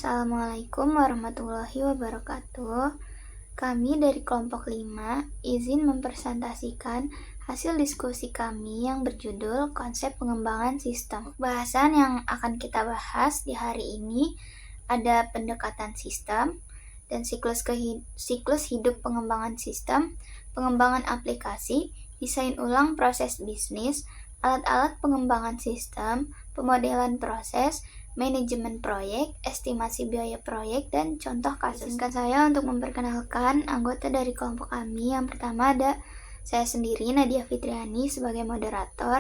Assalamualaikum warahmatullahi wabarakatuh. Kami dari kelompok 5 izin mempresentasikan hasil diskusi kami yang berjudul konsep pengembangan sistem. Bahasan yang akan kita bahas di hari ini ada pendekatan sistem dan siklus hidup pengembangan sistem, pengembangan aplikasi, desain ulang proses bisnis, alat-alat pengembangan sistem, pemodelan proses, manajemen proyek, estimasi biaya proyek, dan contoh kasus. Izinkan saya untuk memperkenalkan anggota dari kelompok kami. Yang pertama ada saya sendiri, Nadia Fitriani, sebagai moderator.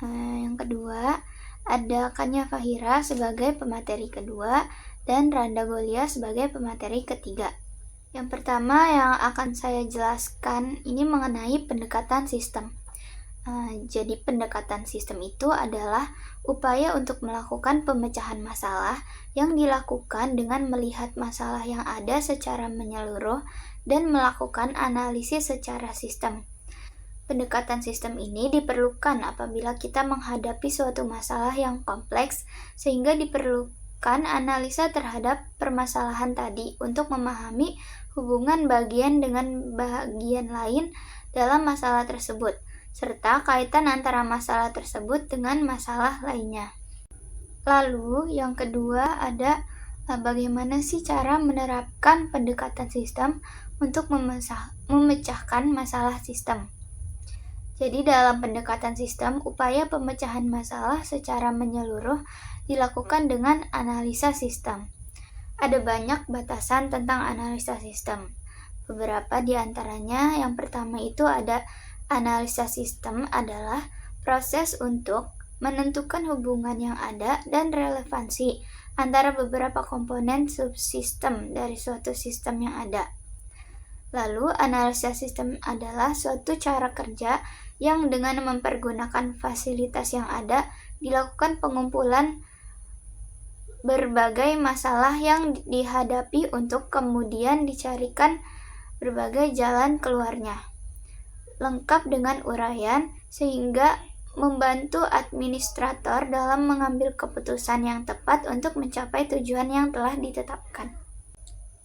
Yang kedua ada Kanya Fahira sebagai pemateri kedua, dan Randa Golia sebagai pemateri ketiga. Yang pertama yang akan saya jelaskan ini mengenai pendekatan sistem. Jadi pendekatan sistem itu adalah upaya untuk melakukan pemecahan masalah yang dilakukan dengan melihat masalah yang ada secara menyeluruh dan melakukan analisis secara sistem. Pendekatan sistem ini diperlukan apabila kita menghadapi suatu masalah yang kompleks, sehingga diperlukan analisa terhadap permasalahan tadi untuk memahami hubungan bagian dengan bagian lain dalam masalah tersebut, serta kaitan antara masalah tersebut dengan masalah lainnya. Lalu yang kedua ada bagaimana sih cara menerapkan pendekatan sistem untuk memecahkan masalah sistem. Jadi dalam pendekatan sistem, upaya pemecahan masalah secara menyeluruh dilakukan dengan analisa sistem. Ada banyak batasan tentang analisa sistem. Beberapa di antaranya, yang pertama itu ada analisa sistem adalah proses untuk menentukan hubungan yang ada dan relevansi antara beberapa komponen subsistem dari suatu sistem yang ada. Lalu, analisa sistem adalah suatu cara kerja yang dengan mempergunakan fasilitas yang ada dilakukan pengumpulan berbagai masalah yang dihadapi untuk kemudian dicarikan berbagai jalan keluarnya, lengkap dengan uraian sehingga membantu administrator dalam mengambil keputusan yang tepat untuk mencapai tujuan yang telah ditetapkan.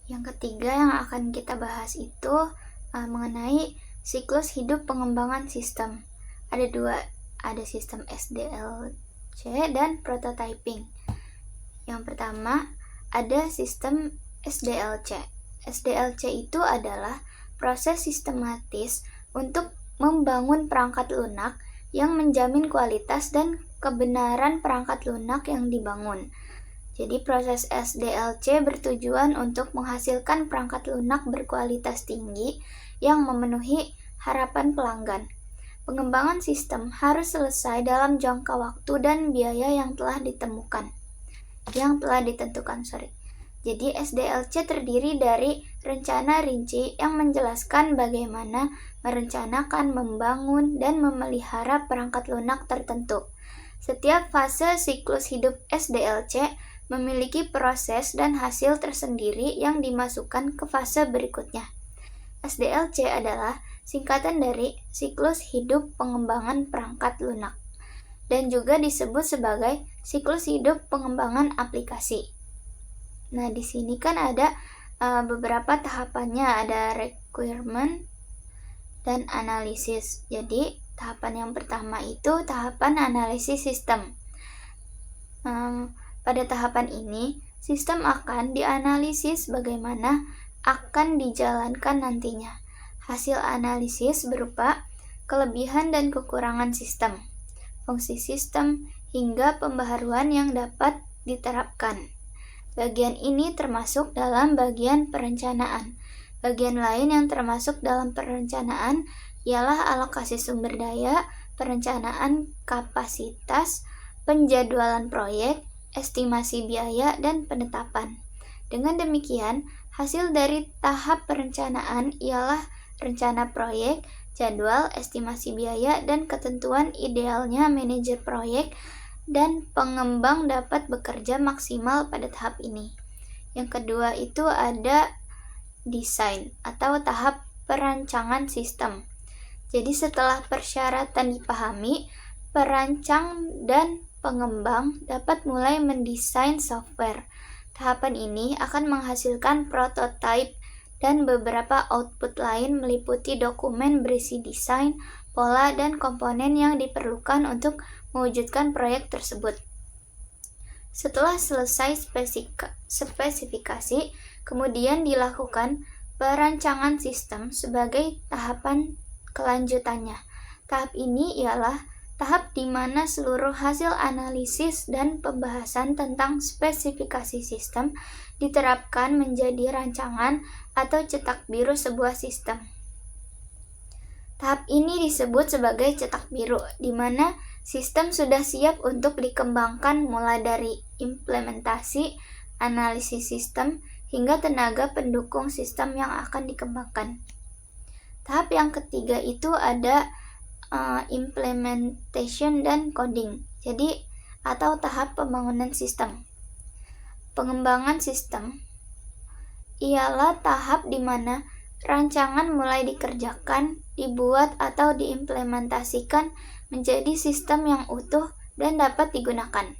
Yang ketiga yang akan kita bahas itu mengenai siklus hidup pengembangan sistem. Ada dua, ada sistem SDLC dan prototyping. Yang pertama ada sistem SDLC. SDLC itu adalah proses sistematis untuk membangun perangkat lunak yang menjamin kualitas dan kebenaran perangkat lunak yang dibangun. Jadi proses SDLC bertujuan untuk menghasilkan perangkat lunak berkualitas tinggi yang memenuhi harapan pelanggan. Pengembangan sistem harus selesai dalam jangka waktu dan biaya yang telah ditentukan. Jadi SDLC terdiri dari rencana rinci yang menjelaskan bagaimana merencanakan, membangun, dan memelihara perangkat lunak tertentu. Setiap fase siklus hidup SDLC memiliki proses dan hasil tersendiri yang dimasukkan ke fase berikutnya. SDLC adalah singkatan dari siklus hidup pengembangan perangkat lunak, dan juga disebut sebagai siklus hidup pengembangan aplikasi. Nah, di sini kan ada beberapa tahapannya, ada requirement dan analisis. Jadi, tahapan yang pertama itu tahapan analisis sistem. Pada tahapan ini, sistem akan dianalisis bagaimana akan dijalankan nantinya. Hasil analisis berupa kelebihan dan kekurangan sistem, fungsi sistem, hingga pembaharuan yang dapat diterapkan. Bagian ini termasuk dalam bagian perencanaan. Bagian lain yang termasuk dalam perencanaan ialah alokasi sumber daya, perencanaan kapasitas, penjadwalan proyek, estimasi biaya, dan penetapan. Dengan demikian, hasil dari tahap perencanaan ialah rencana proyek, jadwal, estimasi biaya, dan ketentuan idealnya manajer proyek dan pengembang dapat bekerja maksimal pada tahap ini. Yang kedua itu ada desain atau tahap perancangan sistem. Jadi setelah persyaratan dipahami, perancang dan pengembang dapat mulai mendesain software. Tahapan ini akan menghasilkan prototipe dan beberapa output lain meliputi dokumen berisi desain, pola, dan komponen yang diperlukan untuk mewujudkan proyek tersebut. Setelah selesai spesifikasi, kemudian dilakukan perancangan sistem sebagai tahapan kelanjutannya. Tahap ini ialah tahap di mana seluruh hasil analisis dan pembahasan tentang spesifikasi sistem diterapkan menjadi rancangan atau cetak biru sebuah sistem. Tahap ini disebut sebagai cetak biru, di mana sistem sudah siap untuk dikembangkan mulai dari implementasi, analisis sistem, hingga tenaga pendukung sistem yang akan dikembangkan. Tahap yang ketiga itu ada implementation dan coding. Jadi atau tahap pembangunan sistem. Pengembangan sistem ialah tahap di mana rancangan mulai dikerjakan, dibuat atau diimplementasikan menjadi sistem yang utuh dan dapat digunakan.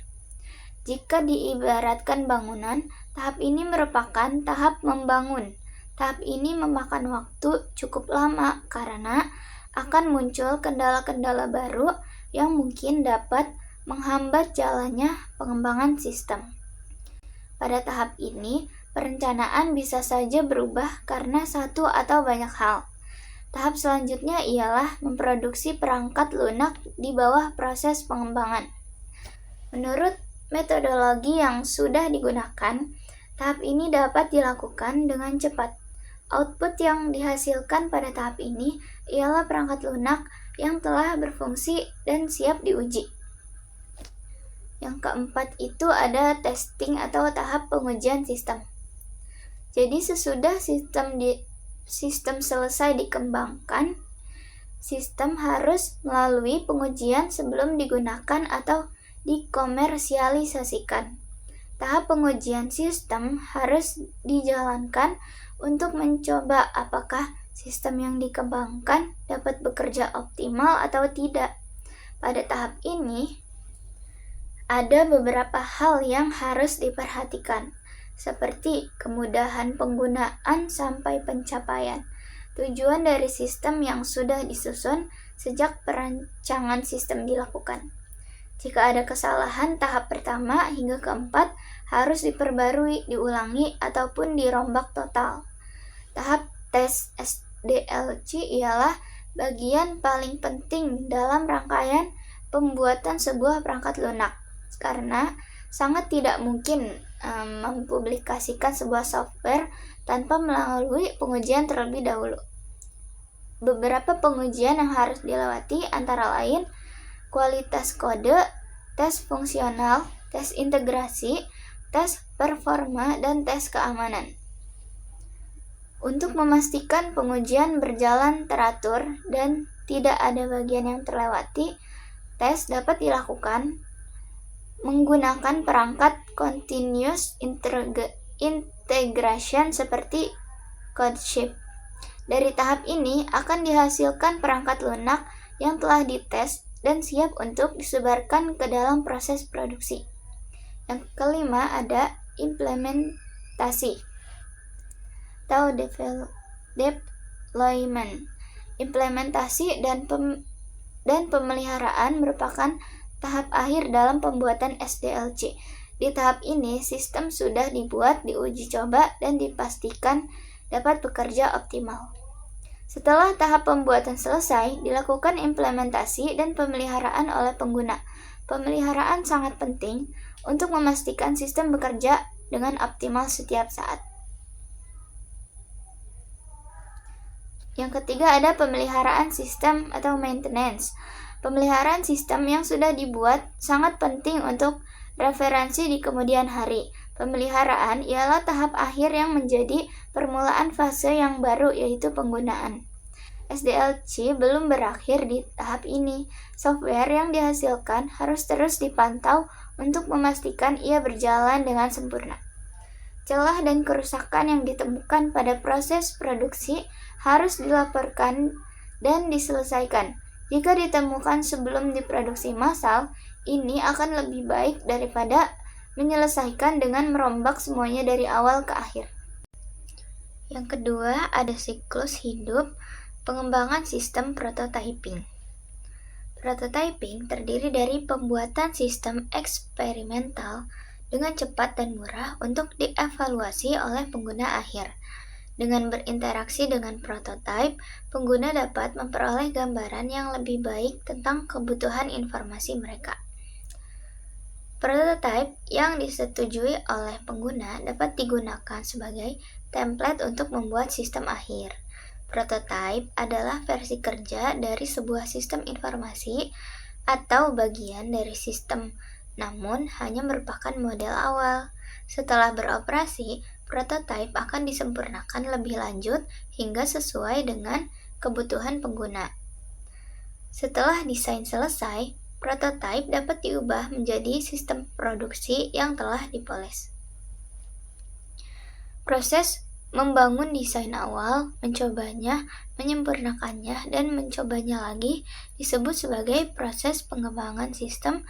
Jika diibaratkan bangunan, tahap ini merupakan tahap membangun. Tahap ini memakan waktu cukup lama karena akan muncul kendala-kendala baru yang mungkin dapat menghambat jalannya pengembangan sistem. Pada tahap ini, perencanaan bisa saja berubah karena satu atau banyak hal. Tahap selanjutnya ialah memproduksi perangkat lunak di bawah proses pengembangan. Menurut metodologi yang sudah digunakan, tahap ini dapat dilakukan dengan cepat. Output yang dihasilkan pada tahap ini ialah perangkat lunak yang telah berfungsi dan siap diuji. Yang keempat itu ada testing atau tahap pengujian sistem. Jadi sesudah sistem selesai dikembangkan, sistem harus melalui pengujian sebelum digunakan atau dikomersialisasikan. Tahap pengujian sistem harus dijalankan untuk mencoba apakah sistem yang dikembangkan dapat bekerja optimal atau tidak. Pada tahap ini, ada beberapa hal yang harus diperhatikan, seperti kemudahan penggunaan sampai pencapaian tujuan dari sistem yang sudah disusun sejak perancangan sistem dilakukan. Jika ada kesalahan, tahap pertama hingga keempat harus diperbarui, diulangi, ataupun dirombak total. Tahap tes SDLC ialah bagian paling penting dalam rangkaian pembuatan sebuah perangkat lunak, karena sangat tidak mungkin mempublikasikan sebuah software tanpa melalui pengujian terlebih dahulu. Beberapa pengujian yang harus dilewati antara lain kualitas kode, tes fungsional, tes integrasi, tes performa, dan tes keamanan. Untuk memastikan pengujian berjalan teratur dan tidak ada bagian yang terlewati, tes dapat dilakukan menggunakan perangkat continuous integration seperti CodeShip. Dari tahap ini akan dihasilkan perangkat lunak yang telah dites dan siap untuk disebarkan ke dalam proses produksi. Yang kelima ada implementasi atau deployment. Implementasi dan pemeliharaan merupakan tahap akhir dalam pembuatan SDLC. Di tahap ini, sistem sudah dibuat, diuji coba, dan dipastikan dapat bekerja optimal. Setelah tahap pembuatan selesai, dilakukan implementasi dan pemeliharaan oleh pengguna. Pemeliharaan sangat penting untuk memastikan sistem bekerja dengan optimal setiap saat. Yang ketiga ada pemeliharaan sistem atau maintenance. Pemeliharaan sistem yang sudah dibuat sangat penting untuk referensi di kemudian hari. Pemeliharaan ialah tahap akhir yang menjadi permulaan fase yang baru, yaitu penggunaan. SDLC belum berakhir di tahap ini. Software yang dihasilkan harus terus dipantau untuk memastikan ia berjalan dengan sempurna. Celah dan kerusakan yang ditemukan pada proses produksi harus dilaporkan dan diselesaikan. Jika ditemukan sebelum diproduksi massal, ini akan lebih baik daripada menyelesaikan dengan merombak semuanya dari awal ke akhir. Yang kedua, ada siklus hidup pengembangan sistem prototyping. Prototyping terdiri dari pembuatan sistem eksperimental dengan cepat dan murah untuk dievaluasi oleh pengguna akhir. Dengan berinteraksi dengan prototipe, pengguna dapat memperoleh gambaran yang lebih baik tentang kebutuhan informasi mereka. Prototipe yang disetujui oleh pengguna dapat digunakan sebagai template untuk membuat sistem akhir. Prototipe adalah versi kerja dari sebuah sistem informasi atau bagian dari sistem, namun hanya merupakan model awal. Setelah beroperasi, prototipe akan disempurnakan lebih lanjut hingga sesuai dengan kebutuhan pengguna. Setelah desain selesai, prototipe dapat diubah menjadi sistem produksi yang telah dipoles. Proses membangun desain awal, mencobanya, menyempurnakannya, dan mencobanya lagi disebut sebagai proses pengembangan sistem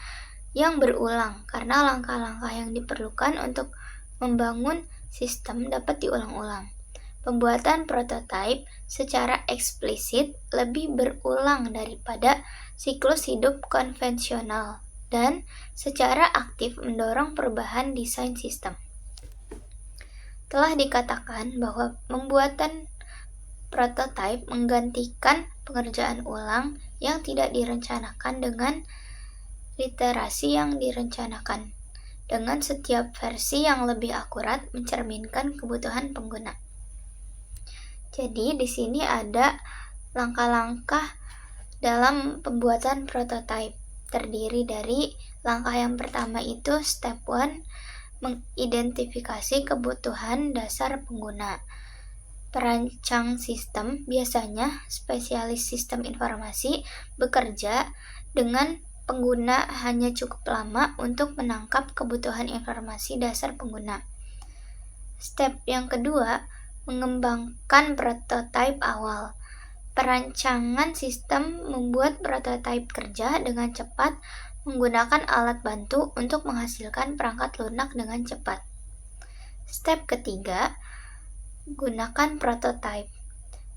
yang berulang karena langkah-langkah yang diperlukan untuk membangun sistem dapat diulang-ulang. Pembuatan prototipe secara eksplisit lebih berulang daripada siklus hidup konvensional dan secara aktif mendorong perubahan desain sistem. Telah dikatakan bahwa pembuatan prototipe menggantikan pengerjaan ulang yang tidak direncanakan dengan literasi yang direncanakan, dengan setiap versi yang lebih akurat mencerminkan kebutuhan pengguna. Jadi di sini ada langkah-langkah dalam pembuatan prototipe. Terdiri dari langkah yang pertama itu step 1, mengidentifikasi kebutuhan dasar pengguna. Perancang sistem, biasanya spesialis sistem informasi, bekerja dengan pengguna hanya cukup lama untuk menangkap kebutuhan informasi dasar pengguna. Step yang kedua, mengembangkan prototipe awal. Perancangan sistem membuat prototipe kerja dengan cepat menggunakan alat bantu untuk menghasilkan perangkat lunak dengan cepat. Step ketiga, gunakan prototipe.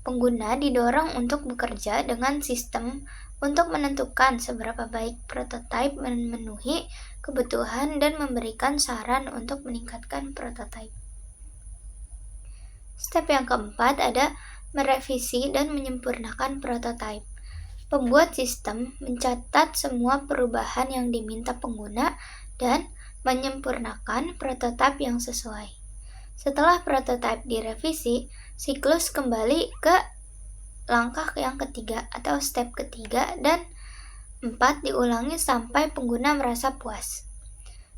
Pengguna didorong untuk bekerja dengan sistem untuk menentukan seberapa baik prototipe memenuhi kebutuhan dan memberikan saran untuk meningkatkan prototipe. Step yang keempat ada merevisi dan menyempurnakan prototipe. Pembuat sistem mencatat semua perubahan yang diminta pengguna dan menyempurnakan prototipe yang sesuai. Setelah prototipe direvisi, siklus kembali ke langkah yang ketiga atau step ketiga dan 4 diulangi sampai pengguna merasa puas.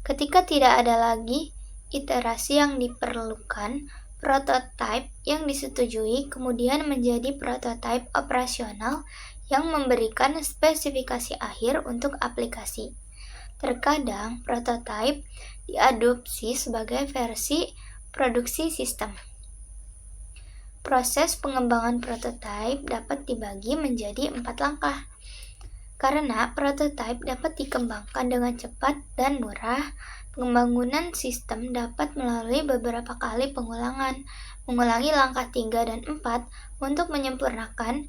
Ketika tidak ada lagi iterasi yang diperlukan, prototipe yang disetujui kemudian menjadi prototipe operasional yang memberikan spesifikasi akhir untuk aplikasi. Terkadang prototipe diadopsi sebagai versi produksi sistem. Proses pengembangan prototipe dapat dibagi menjadi 4 langkah. Karena prototipe dapat dikembangkan dengan cepat dan murah, pembangunan sistem dapat melalui beberapa kali pengulangan, mengulangi langkah 3 dan 4 untuk menyempurnakan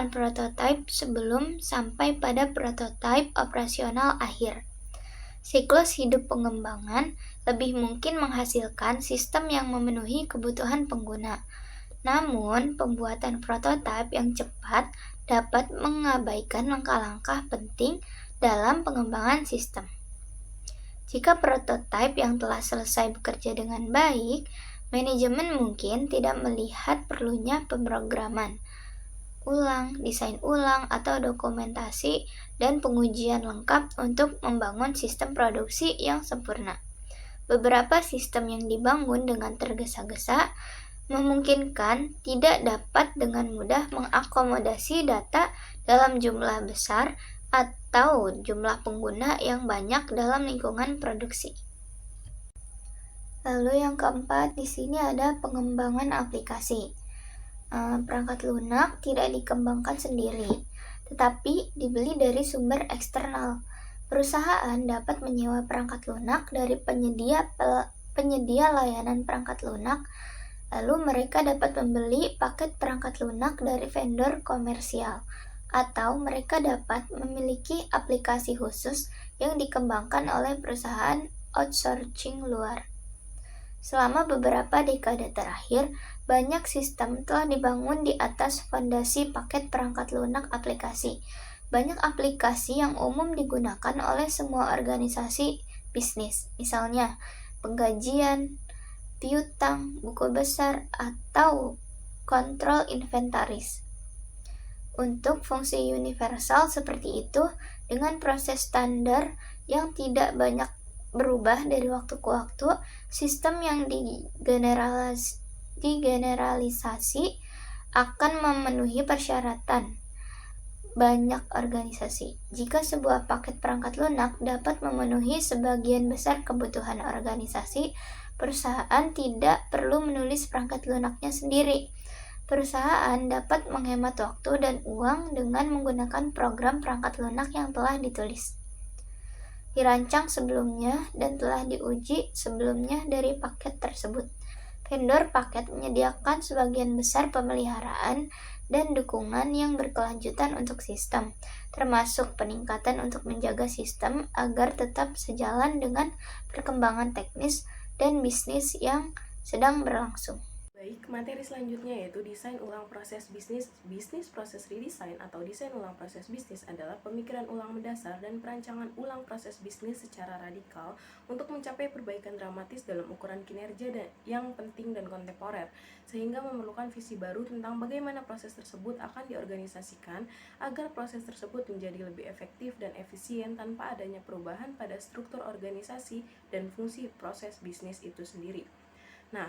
prototipe sebelum sampai pada prototipe operasional akhir. Siklus hidup pengembangan lebih mungkin menghasilkan sistem yang memenuhi kebutuhan pengguna. Namun, pembuatan prototipe yang cepat dapat mengabaikan langkah-langkah penting dalam pengembangan sistem. Jika prototipe yang telah selesai bekerja dengan baik, manajemen mungkin tidak melihat perlunya pemrograman ulang, desain ulang, atau dokumentasi dan pengujian lengkap untuk membangun sistem produksi yang sempurna. Beberapa sistem yang dibangun dengan tergesa-gesa memungkinkan tidak dapat dengan mudah mengakomodasi data dalam jumlah besar atau jumlah pengguna yang banyak dalam lingkungan produksi. Lalu yang keempat, di sini ada pengembangan aplikasi. Perangkat lunak tidak dikembangkan sendiri, tetapi dibeli dari sumber eksternal. Perusahaan dapat menyewa perangkat lunak dari penyedia layanan perangkat lunak, lalu mereka dapat membeli paket perangkat lunak dari vendor komersial, atau mereka dapat memiliki aplikasi khusus yang dikembangkan oleh perusahaan outsourcing luar. Selama beberapa dekade terakhir, banyak sistem telah dibangun di atas fondasi paket perangkat lunak aplikasi. Banyak aplikasi yang umum digunakan oleh semua organisasi bisnis, misalnya penggajian, piutang, buku besar, atau kontrol inventaris. Untuk fungsi universal seperti itu, dengan proses standar yang tidak banyak berubah dari waktu ke waktu, sistem yang digeneralisasi akan memenuhi persyaratan banyak organisasi. Jika sebuah paket perangkat lunak dapat memenuhi sebagian besar kebutuhan organisasi, perusahaan tidak perlu menulis perangkat lunaknya sendiri. Perusahaan dapat menghemat waktu dan uang dengan menggunakan program perangkat lunak yang telah ditulis, dirancang sebelumnya, dan telah diuji sebelumnya dari paket tersebut. Vendor paket menyediakan sebagian besar pemeliharaan dan dukungan yang berkelanjutan untuk sistem, termasuk peningkatan untuk menjaga sistem agar tetap sejalan dengan perkembangan teknis dan bisnis yang sedang berlangsung. Baik, materi selanjutnya yaitu desain ulang proses bisnis. Bisnis proses redesign atau desain ulang proses bisnis adalah pemikiran ulang mendasar dan perancangan ulang proses bisnis secara radikal untuk mencapai perbaikan dramatis dalam ukuran kinerja yang penting dan kontemporer, sehingga memerlukan visi baru tentang bagaimana proses tersebut akan diorganisasikan agar proses tersebut menjadi lebih efektif dan efisien tanpa adanya perubahan pada struktur organisasi dan fungsi proses bisnis itu sendiri. Nah,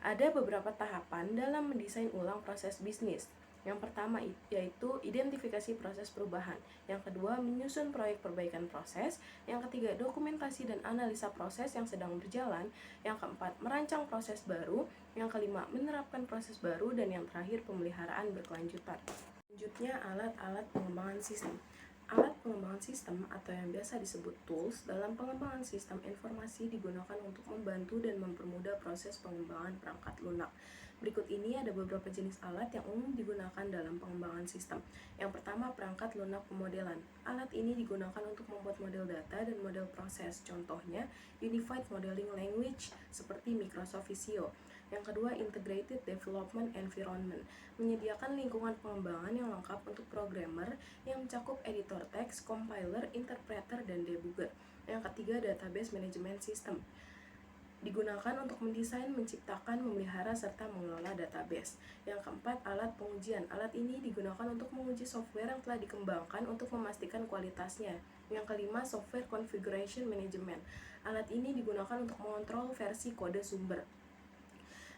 ada beberapa tahapan dalam mendesain ulang proses bisnis. Yang pertama yaitu identifikasi proses perubahan. Yang kedua, menyusun proyek perbaikan proses. Yang ketiga, dokumentasi dan analisa proses yang sedang berjalan. Yang keempat, merancang proses baru. Yang kelima, menerapkan proses baru. Dan yang terakhir, pemeliharaan berkelanjutan. Selanjutnya, alat-alat pengembangan sistem. Alat pengembangan sistem atau yang biasa disebut tools dalam pengembangan sistem informasi digunakan untuk membantu dan mempermudah proses pengembangan perangkat lunak. Berikut ini ada beberapa jenis alat yang umum digunakan dalam pengembangan sistem. Yang pertama, perangkat lunak pemodelan. Alat ini digunakan untuk membuat model data dan model proses. Contohnya, Unified Modeling Language seperti Microsoft Visio. Yang kedua, Integrated Development Environment, menyediakan lingkungan pengembangan yang lengkap untuk programmer yang mencakup editor teks, compiler, interpreter, dan debugger. Yang ketiga, Database Management System, digunakan untuk mendesain, menciptakan, memelihara, serta mengelola database. Yang keempat, alat pengujian. Alat ini digunakan untuk menguji software yang telah dikembangkan untuk memastikan kualitasnya. Yang kelima, Software Configuration Management. Alat ini digunakan untuk mengontrol versi kode sumber.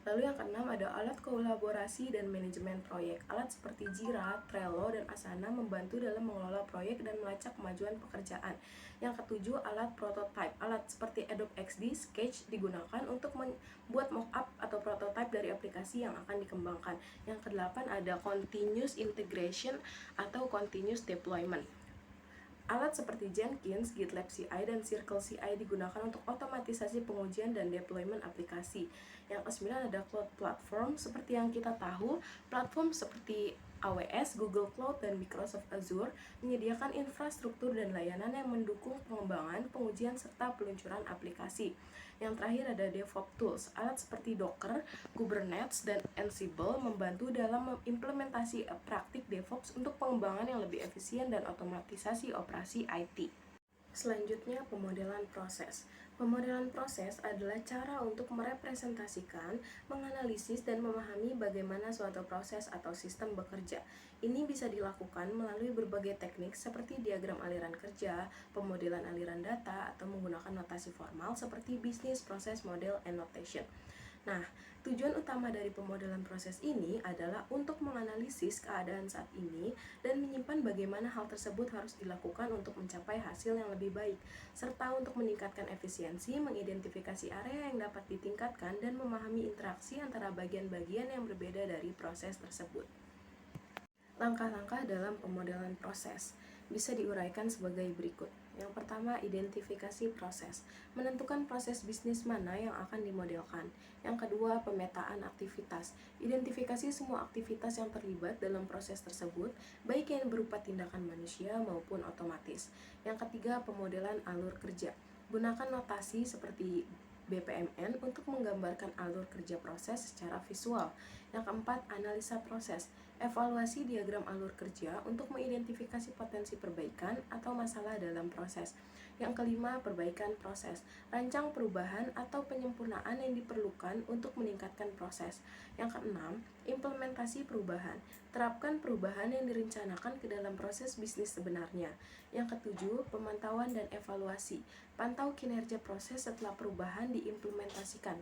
Lalu yang keenam ada alat kolaborasi dan manajemen proyek. Alat seperti Jira, Trello, dan Asana membantu dalam mengelola proyek dan melacak kemajuan pekerjaan. Yang ketujuh, alat prototype. Alat seperti Adobe XD, Sketch digunakan untuk membuat mockup atau prototype dari aplikasi yang akan dikembangkan. Yang kedelapan ada continuous integration atau continuous deployment. Alat seperti Jenkins, GitLab CI, dan Circle CI digunakan untuk otomatisasi pengujian dan deployment aplikasi. Yang kesembilan ada cloud platform. Seperti yang kita tahu, platform seperti AWS, Google Cloud, dan Microsoft Azure menyediakan infrastruktur dan layanan yang mendukung pengembangan, pengujian, serta peluncuran aplikasi. Yang terakhir ada DevOps Tools. Alat seperti Docker, Kubernetes, dan Ansible membantu dalam implementasi praktik DevOps untuk pengembangan yang lebih efisien dan otomatisasi operasi IT. Selanjutnya, pemodelan proses. Pemodelan proses adalah cara untuk merepresentasikan, menganalisis, dan memahami bagaimana suatu proses atau sistem bekerja. Ini bisa dilakukan melalui berbagai teknik seperti diagram aliran kerja, pemodelan aliran data, atau menggunakan notasi formal seperti business process model and notation. Nah, tujuan utama dari pemodelan proses ini adalah untuk menganalisis keadaan saat ini dan menyimpan bagaimana hal tersebut harus dilakukan untuk mencapai hasil yang lebih baik, serta untuk meningkatkan efisiensi, mengidentifikasi area yang dapat ditingkatkan, dan memahami interaksi antara bagian-bagian yang berbeda dari proses tersebut. Langkah-langkah dalam pemodelan proses bisa diuraikan sebagai berikut. Yang pertama, identifikasi proses. Menentukan proses bisnis mana yang akan dimodelkan. Yang kedua, pemetaan aktivitas. Identifikasi semua aktivitas yang terlibat dalam proses tersebut, baik yang berupa tindakan manusia maupun otomatis. Yang ketiga, pemodelan alur kerja. Gunakan notasi seperti BPMN untuk menggambarkan alur kerja proses secara visual. Yang keempat, analisa proses. Evaluasi diagram alur kerja untuk mengidentifikasi potensi perbaikan atau masalah dalam proses. Yang kelima, perbaikan proses. Rancang perubahan atau penyempurnaan yang diperlukan untuk meningkatkan proses. Yang keenam, implementasi perubahan. Terapkan perubahan yang direncanakan ke dalam proses bisnis sebenarnya. Yang ketujuh, pemantauan dan evaluasi. Pantau kinerja proses setelah perubahan diimplementasikan.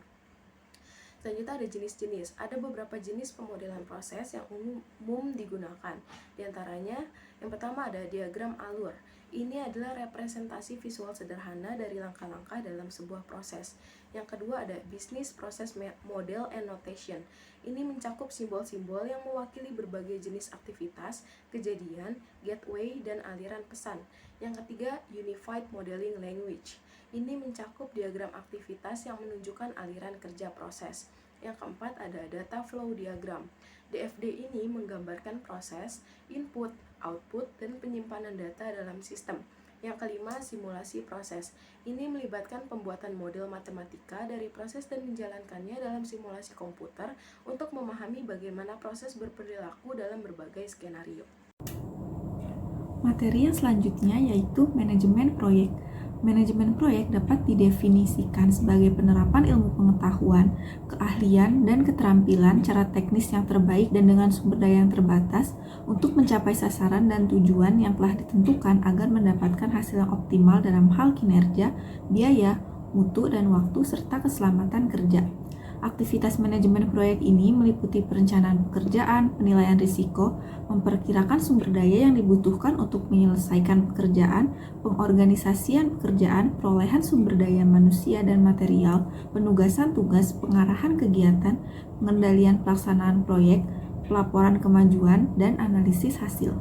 Selanjutnya ada jenis-jenis. Ada beberapa jenis pemodelan proses yang umum digunakan. Di antaranya, yang pertama ada diagram alur. Ini adalah representasi visual sederhana dari langkah-langkah dalam sebuah proses. Yang kedua ada business process model and notation. Ini mencakup simbol-simbol yang mewakili berbagai jenis aktivitas, kejadian, gateway, dan aliran pesan. Yang ketiga, unified modeling language. Ini mencakup diagram aktivitas yang menunjukkan aliran kerja proses. Yang keempat ada data flow diagram. DFD ini menggambarkan proses, input, output, dan penyimpanan data dalam sistem. Yang kelima, simulasi proses. Ini melibatkan pembuatan model matematika dari proses dan menjalankannya dalam simulasi komputer untuk memahami bagaimana proses berperilaku dalam berbagai skenario. Materi yang selanjutnya yaitu manajemen proyek. Manajemen proyek dapat didefinisikan sebagai penerapan ilmu pengetahuan, keahlian, dan keterampilan cara teknis yang terbaik dan dengan sumber daya yang terbatas untuk mencapai sasaran dan tujuan yang telah ditentukan agar mendapatkan hasil yang optimal dalam hal kinerja, biaya, mutu, dan waktu, serta keselamatan kerja. Aktivitas manajemen proyek ini meliputi perencanaan pekerjaan, penilaian risiko, memperkirakan sumber daya yang dibutuhkan untuk menyelesaikan pekerjaan, pengorganisasian pekerjaan, perolehan sumber daya manusia dan material, penugasan tugas, pengarahan kegiatan, pengendalian pelaksanaan proyek, pelaporan kemajuan, dan analisis hasil.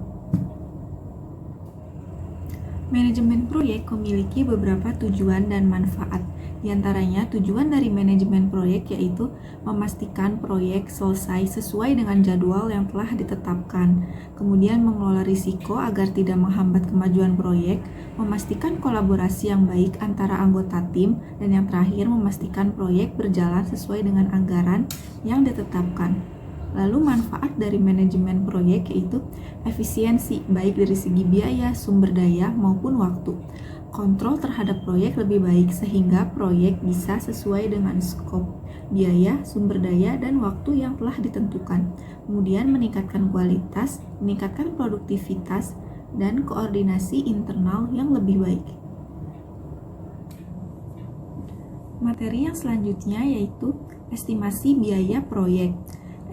Manajemen proyek memiliki beberapa tujuan dan manfaat. Di antaranya, tujuan dari manajemen proyek yaitu memastikan proyek selesai sesuai dengan jadwal yang telah ditetapkan, kemudian mengelola risiko agar tidak menghambat kemajuan proyek, memastikan kolaborasi yang baik antara anggota tim, dan yang terakhir memastikan proyek berjalan sesuai dengan anggaran yang ditetapkan. Lalu manfaat dari manajemen proyek yaitu efisiensi baik dari segi biaya, sumber daya, maupun waktu. Kontrol terhadap proyek lebih baik sehingga proyek bisa sesuai dengan skop, biaya, sumber daya, dan waktu yang telah ditentukan. Kemudian meningkatkan kualitas, meningkatkan produktivitas, dan koordinasi internal yang lebih baik. Materi yang selanjutnya yaitu estimasi biaya proyek.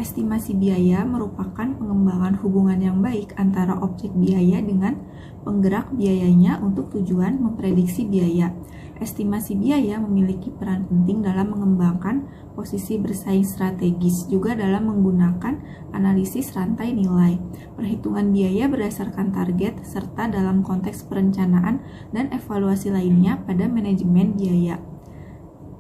Estimasi biaya merupakan pengembangan hubungan yang baik antara objek biaya dengan penggerak biayanya untuk tujuan memprediksi biaya. Estimasi biaya memiliki peran penting dalam mengembangkan posisi bersaing strategis, juga dalam menggunakan analisis rantai nilai, perhitungan biaya berdasarkan target, serta dalam konteks perencanaan dan evaluasi lainnya pada manajemen biaya.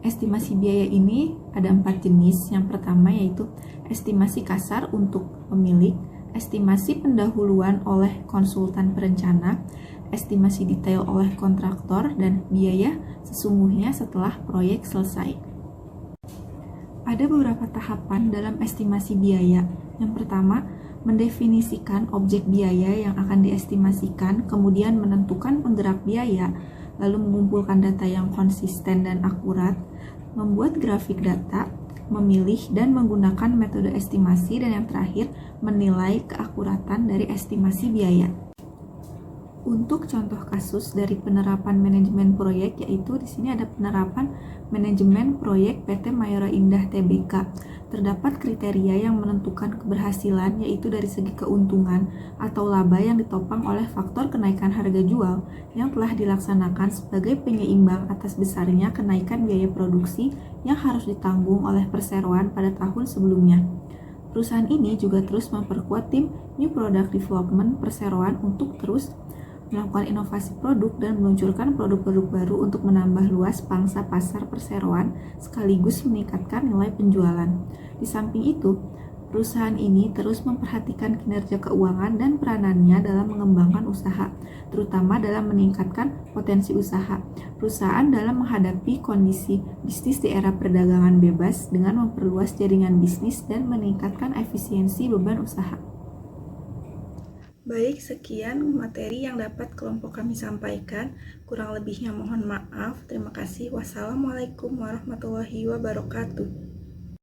Estimasi biaya ini ada 4 jenis. Yang pertama yaitu estimasi kasar untuk pemilik, estimasi pendahuluan oleh konsultan perencana, estimasi detail oleh kontraktor, dan biaya sesungguhnya setelah proyek selesai. Ada beberapa tahapan dalam estimasi biaya. Yang pertama, mendefinisikan objek biaya yang akan diestimasikan, kemudian menentukan penggerak biaya, lalu mengumpulkan data yang konsisten dan akurat, membuat grafik data, memilih dan menggunakan metode estimasi, dan yang terakhir menilai keakuratan dari estimasi biaya. Untuk contoh kasus dari penerapan manajemen proyek yaitu di sini ada penerapan manajemen proyek PT Mayora Indah Tbk. Terdapat kriteria yang menentukan keberhasilan yaitu dari segi keuntungan atau laba yang ditopang oleh faktor kenaikan harga jual yang telah dilaksanakan sebagai penyeimbang atas besarnya kenaikan biaya produksi yang harus ditanggung oleh perseroan pada tahun sebelumnya. Perusahaan ini juga terus memperkuat tim New Product Development perseroan untuk terus melakukan inovasi produk, dan meluncurkan produk-produk baru untuk menambah luas pangsa pasar perseroan sekaligus meningkatkan nilai penjualan. Di samping itu, perusahaan ini terus memperhatikan kinerja keuangan dan peranannya dalam mengembangkan usaha, terutama dalam meningkatkan potensi usaha perusahaan dalam menghadapi kondisi bisnis di era perdagangan bebas dengan memperluas jaringan bisnis dan meningkatkan efisiensi beban usaha. Baik, sekian materi yang dapat kelompok kami sampaikan. Kurang lebihnya mohon maaf. Terima kasih. Wassalamualaikum warahmatullahi wabarakatuh.